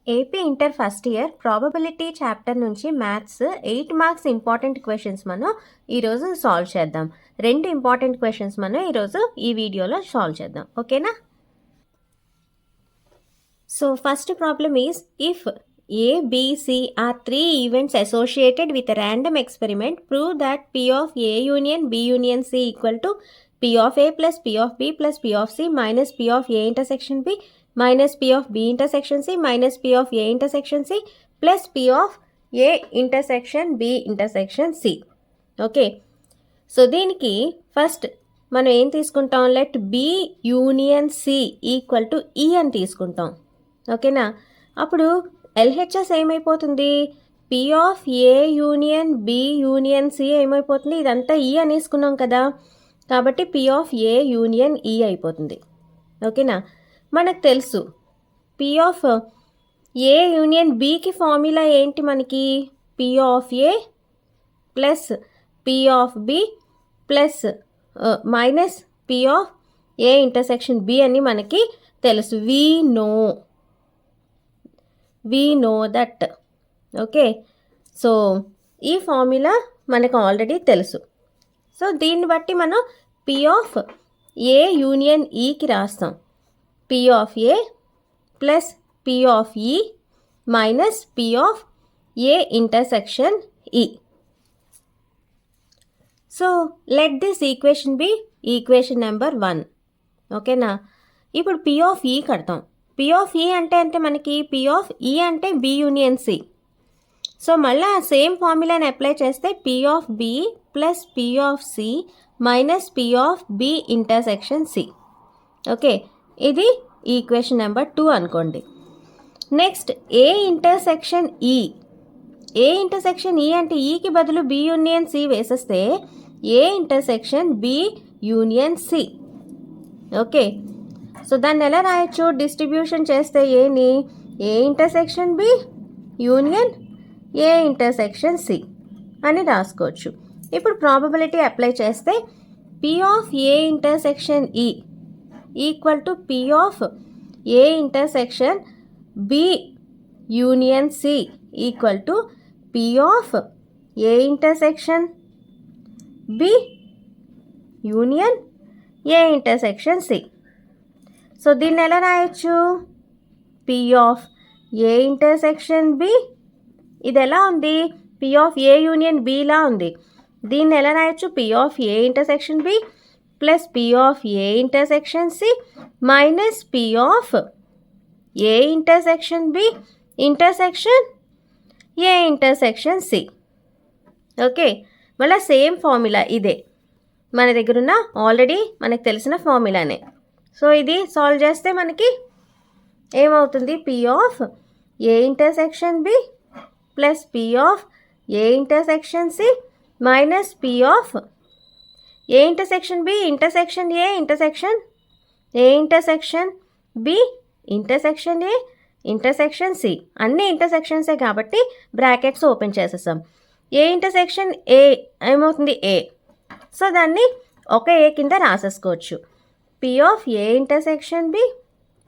AP inter first year probability chapter నుంచి maths 8 marks important questions మనం ఈరోజు solve చేద్దాం. 2 ఇంపార్టెంట్ క్వశ్చన్స్ మనం ఈరోజు ఈ వీడియోలో సాల్వ్ చేద్దాం. ఓకేనా? So first problem is if A, B, C are 3 events associated with a random experiment, prove that P of A union B union C equal to P of A plus P of B plus P of C minus P of A intersection B minus P of B intersection C minus P of A intersection C plus P of A intersection B intersection C. Okay, so దీనికి first మనం ఏం తీసుకుంటాం, let B union C equal to E అని తీసుకుంటాం. ఓకేనా? అప్పుడు LHS ఏమైపోతుంది, P of A union B union C ఏమైపోతుంది, ఇదంతా E అనేసుకున్నాం కదా, కాబట్టి P of A union E అయిపోతుంది. ఓకేనా? మనకు తెలుసు P ఆఫ్ A యూనియన్ Bకి ఫార్ములా ఏంటి, మనకి P of A plus P of B plus minus P of A intersection B అని మనకి తెలుసు. we know that. Okay, so ఈ ఫార్ములా మనకు ఆల్రెడీ తెలుసు. సో దీన్ని బట్టి మనం P ఆఫ్ A యూనియన్ Eకి రాస్తాం. P of A plus P of E minus P of A intersection E. So let this equation B equation number 1. ఓకేనా? ఇప్పుడు P of E కడతాం. P ఆఫ్ E అంటే మనకి P of E అంటే B union C. So మళ్ళీ ఆ same ఫార్ములాని apply చేస్తే P of B plus P of C minus P of B intersection C. Okay, ఇది ఈక్వేషన్ నెంబర్ 2 అనుకోండి. Next A intersection E. A intersection E అంటే Eకి బదులు B union C వేసేస్తే A intersection B union C. Okay, so దాన్ని ఎలా రాయొచ్చు, distribution చేస్తే ఏని A intersection B union A intersection C అని రాసుకోవచ్చు. ఇప్పుడు ప్రాబబిలిటీ అప్లై చేస్తే P of A intersection E equal to P of A intersection B union C equal to P of A intersection B union A intersection C. So దీన్ని ఎలా రాయొచ్చు, P of A intersection B, ఇది ఎలా ఉంది, P of A union Bలా ఉంది. దీన్ని ఎలా రాయొచ్చు, P of A intersection B plus P of A intersection C minus P of A intersection B intersection A intersection C. Okay, మళ్ళీ same formula ఇదే మన దగ్గర ఉన్న ఆల్రెడీ మనకు తెలిసిన ఫార్ములానే. సో ఇది సాల్వ్ చేస్తే మనకి ఏమవుతుంది, P of A intersection B plus P of A intersection C minus P of A intersection B intersection A intersection A intersection B intersection A intersection C. అన్ని ఇంటర్సెక్షన్సే కాబట్టి బ్రాకెట్స్ ఓపెన్ చేసేసాం. A intersection A ఏమవుతుంది, A. So దాన్ని ఒక A కింద రాసేసుకోవచ్చు. P of A intersection B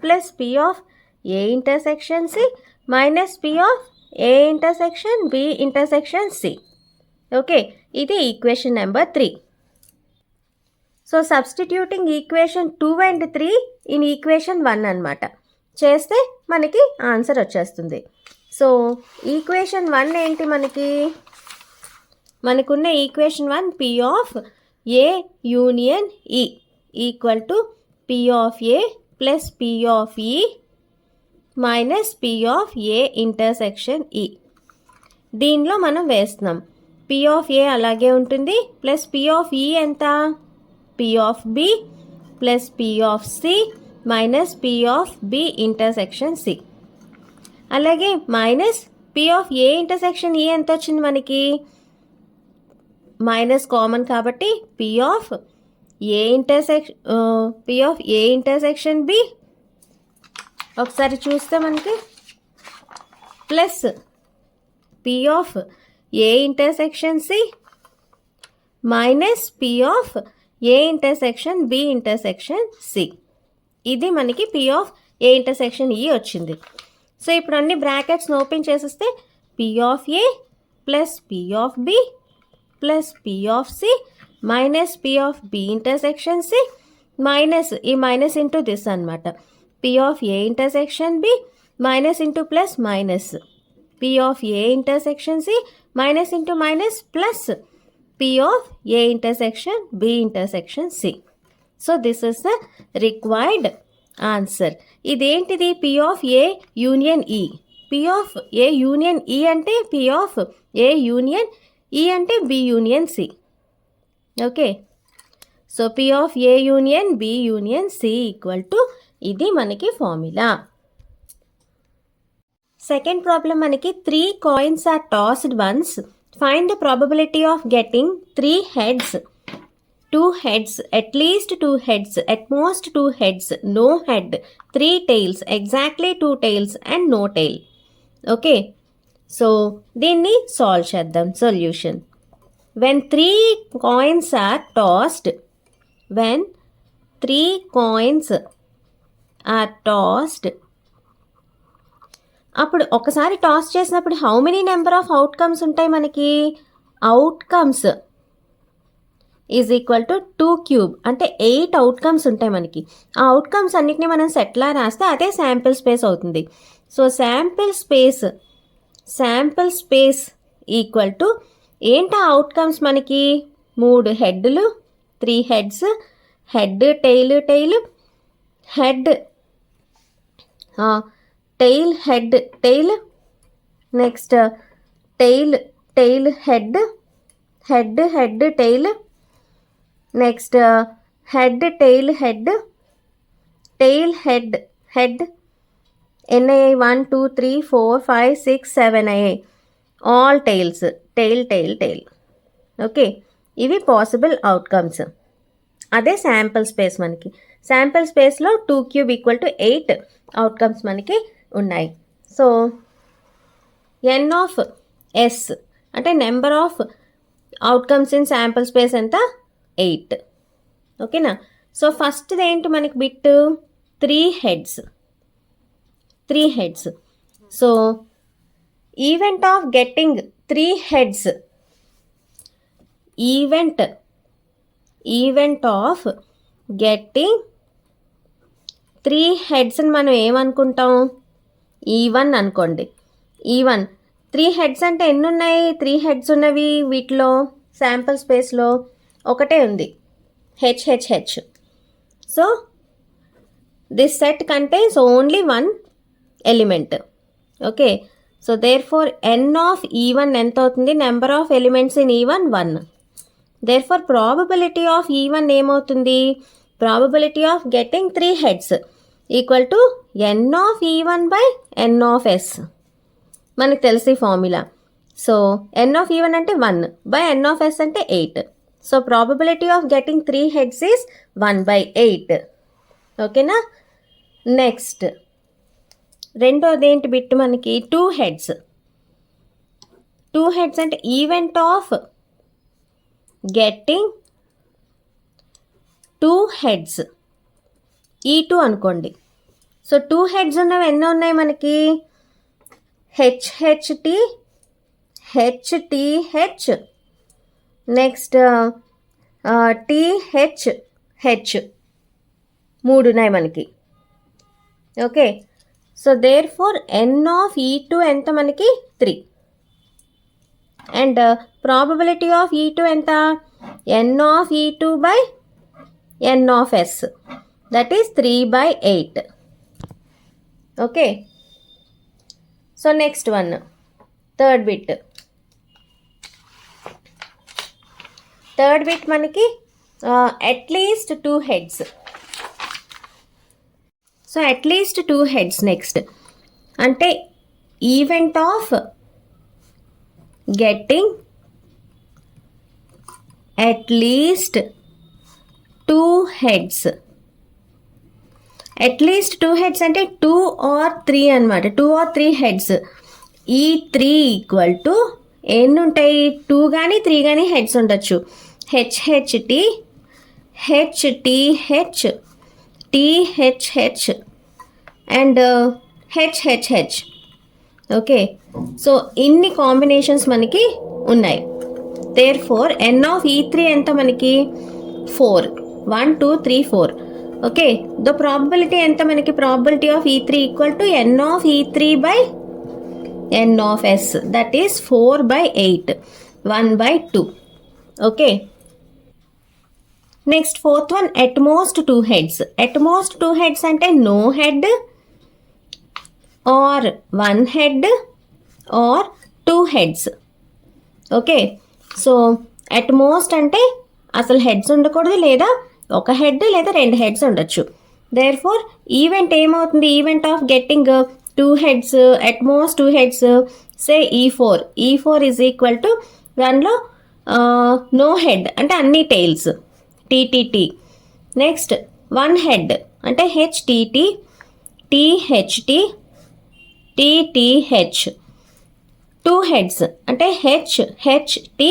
plus P of A intersection C minus P of A intersection B intersection C. Okay, ఇది equation number 3. So substituting equation 2 and 3 in equation 1 అనమాట చేస్తే మనకి answer వచ్చేస్తుంది. So equation 1 ఏంటి, మనకున్న equation 1 P of A union E equal to P of A plus P of E minus P of A intersection E. దీనిలో మనం వేస్తున్నాం P of A అలాగే ఉంటుంది ప్లస్ P ఆఫ్ E ఎంత, P of B plus P of C minus P of B intersection C. అలాగే minus P of A intersection E ఎంత వచ్చింది మనకి, మైనస్ కామన్ కాబట్టి P of A intersection B ఒకసారి చూస్తే మనకి plus P of A intersection C minus P of A intersection B intersection C. ఇది మనకి P of A intersection E వచ్చింది. సో ఇప్పుడు అన్ని బ్రాకెట్స్ ఓపెన్ చేసేస్తే P of A plus P of B plus P of C minus P of B intersection C minus E minus into this అనమాట P of A intersection B minus into plus minus P of A intersection C minus into minus plus P of A intersection B intersection C. So this is the required answer. ఇదేంటిది? P of A union E. P of A union E అంటే P of A union E అంటే B union C. Okay, so P of A union B union C equal to ఇది మనకి formula. Second problem మనకి 3 coins are tossed once. Find the probability of getting 3 heads, 2 heads, at least 2 heads, at most 2 heads, no head, 3 tails, exactly 2 tails and no tail. Okay, so దీన్ని solve చేద్దాం. Solution. When 3 coins are tossed, when 3 coins are tossed, అప్పుడు ఒకసారి toss చేసినప్పుడు how many number of outcomes ఉంటాయి మనకి? Outcomes is equal to 2 cube అంటే 8 outcomes ఉంటాయి మనకి. ఆ అవుట్కమ్స్ అన్నిటిని మనం సెట్లా రాస్తే అదే శాంపిల్ స్పేస్ అవుతుంది. So sample space equal to ఏంటి ఆ అవుట్కమ్స్ మనకి? 3 హెడ్లు, 3 heads, head tail head tail head tail, next tail head tail, next head tail head NAI 1 2 3 4 5 6 7 AI all tails, tail. Okay, ఇవి పాసిబుల్ అవుట్కమ్స్. అదే sample space మనకి. Sample స్పేస్లో 2 cube equal to 8 outcomes మనకి ఉన్నాయి. So n of yes అంటే number of outcomes in sample space ఎంత? 8. ఓకేనా? So ఫస్ట్ది ఏంటి మనకి bit? 3 heads. So event of getting 3 heads, event of getting 3 heads అని మనం ఏమనుకుంటాం? E1 అనుకోండి. E1 3 హెడ్స్ అంటే ఎన్ని ఉన్నాయి? 3 హెడ్స్ ఉన్నవి వీటిలో శాంపుల్ స్పేస్లో ఒకటే ఉంది, H. So this set contains only 1 element. Okay, so therefore n of E1 ఎంత అవుతుంది? Number of elements in E1 1. Therefore probability of E1 ఏమవుతుంది? Probability of getting 3 heads equal to n of E1 by n of S. మనకు తెలిసి formula. So n of E1 అంటే 1 by n of yes అంటే 8. So probability of getting 3 heads is 1/8. ఓకేనా? Next రెండోది ఏంటి bit మనకి? 2 heads. 2 heads అంటే event of getting 2 heads E2 అనుకోండి. సో 2 హెడ్స్ ఉన్నవి ఎన్నో ఉన్నాయి మనకి? HHT, HTH, నెక్స్ట్ THH 3 ఉన్నాయి మనకి. Okay, so therefore n of E2 ఎంత మనకి? 3. అండ్ ప్రాబబిలిటీ ఆఫ్ E2 ఎంత? N of E2 by n of S, that is 3/8. Okay, so next one, third bit మనకి at least 2 heads. So at least 2 heads next అంటే event of getting at least 2 heads. At least 2 heads అంటే 2 or 3 అనమాట. 2 or 3 heads. ఈ 3 equal to ఎన్ని ఉంటాయి? 2 కానీ 3 కానీ heads ఉండొచ్చు. HHT, HTH, THH and HHH okay, so ఇన్ని కాంబినేషన్స్ మనకి ఉన్నాయి. There four n of E3 ఎంత మనకి 4, 1 2 3 4. ఓకే, ద ప్రాబబిలిటీ ఎంత మనకి, probability of E3 equal to n of E3 by n of S, that is 4/8, 1/2. Okay, next fourth one, at most 2 heads. At most 2 heads అంటే no head or 1 head or 2 heads. Okay, so at most అంటే అసలు heads ఉండకూడదు, లేదా ఒక head లేదా 2 heads ఉండొచ్చు. There four event ఏమవుతుంది, event of getting 2 heads, at most 2 heads, say E4 is equal to దానిలో నో హెడ్ అంటే అన్ని టైల్స్ TTT. నెక్స్ట్ 1 head అంటే HTT, THT, TTH. 2 heads అంటే HHT,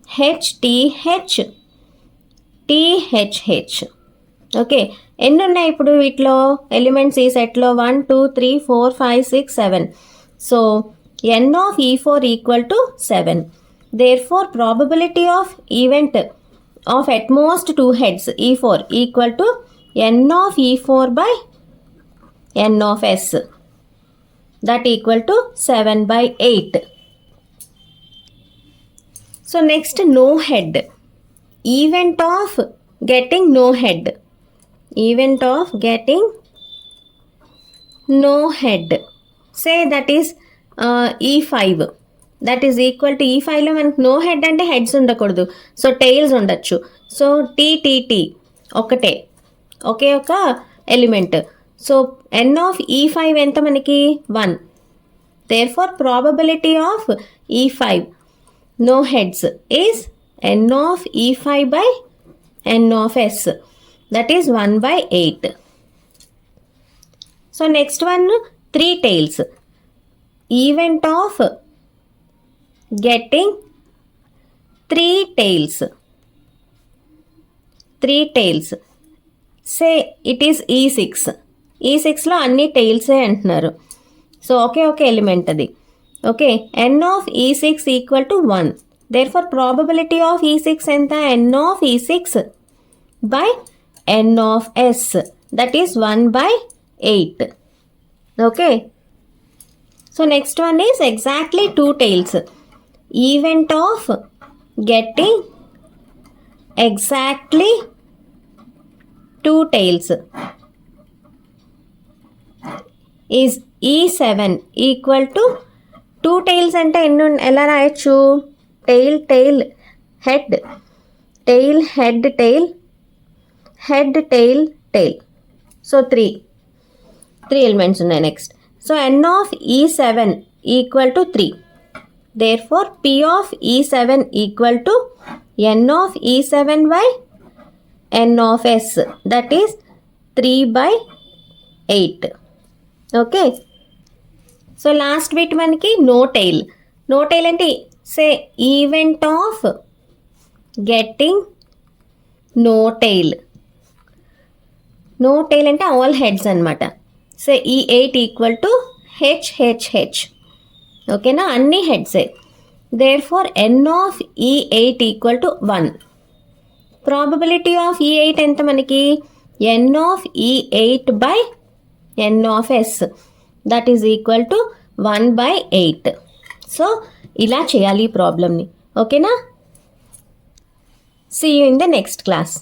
HTH, THH. ఓకే, ఎన్ని ఉన్నాయి ఇప్పుడు వీటిలో ఎలిమెంట్స్ ఈ సెట్లో, 1 2 3 4 5 6 7. So n of E4 equal to 7. Therefore probability of event of at most 2 heads E4 equal to n of E4 by n of S, that equal to 7/8. So next no head, event of getting no head, event of getting no head, say that is E5, that is equal to E5లో మనకి no head అంటే heads ఉండకూడదు, so tails ఉండొచ్చు. So TTT ఒకే ఒక element. So n of E5 ఎంత మనకి 1. Therefore probability of E5 no heads is n of E5 by n of S, that is 1/8. So next one 3 tails, event of getting 3 tails, 3 tails, say it is E6లో అన్ని టైల్సే అంటున్నారు, so ఒకే element అది. Okay, n of E6 equal to 1. Therefore probability of E6 ఎంత, n of E6 by n of S, that is 1/8. Okay, so next one is exactly 2 tails, event of getting exactly 2 tails is E7 equal to 2 tails అంటే ఎలా రాయొచ్చు, tail head, tail head tail, head tail tail. So 3 elements ఉన్నాయి. Next so n of E7 equal to 3. Therefore P of E7 equal to n of E7 by n of S, that is 3/8. Okay, so last bit మనకి no tail. No tail అంటే say event of getting no tail. No tail అంటే all heads అనమాట. So E8 equal to HHH. ఓకేనా, అన్ని హెడ్సే. Therefore n of E8 equal to 1. Probability of E8 ఎంత మనకి, n of E8 by n of S, that is equal to 1/8. So ఇలా చేయాలి ఈ ప్రాబ్లమ్ని. ఓకేనా, see you in the next class.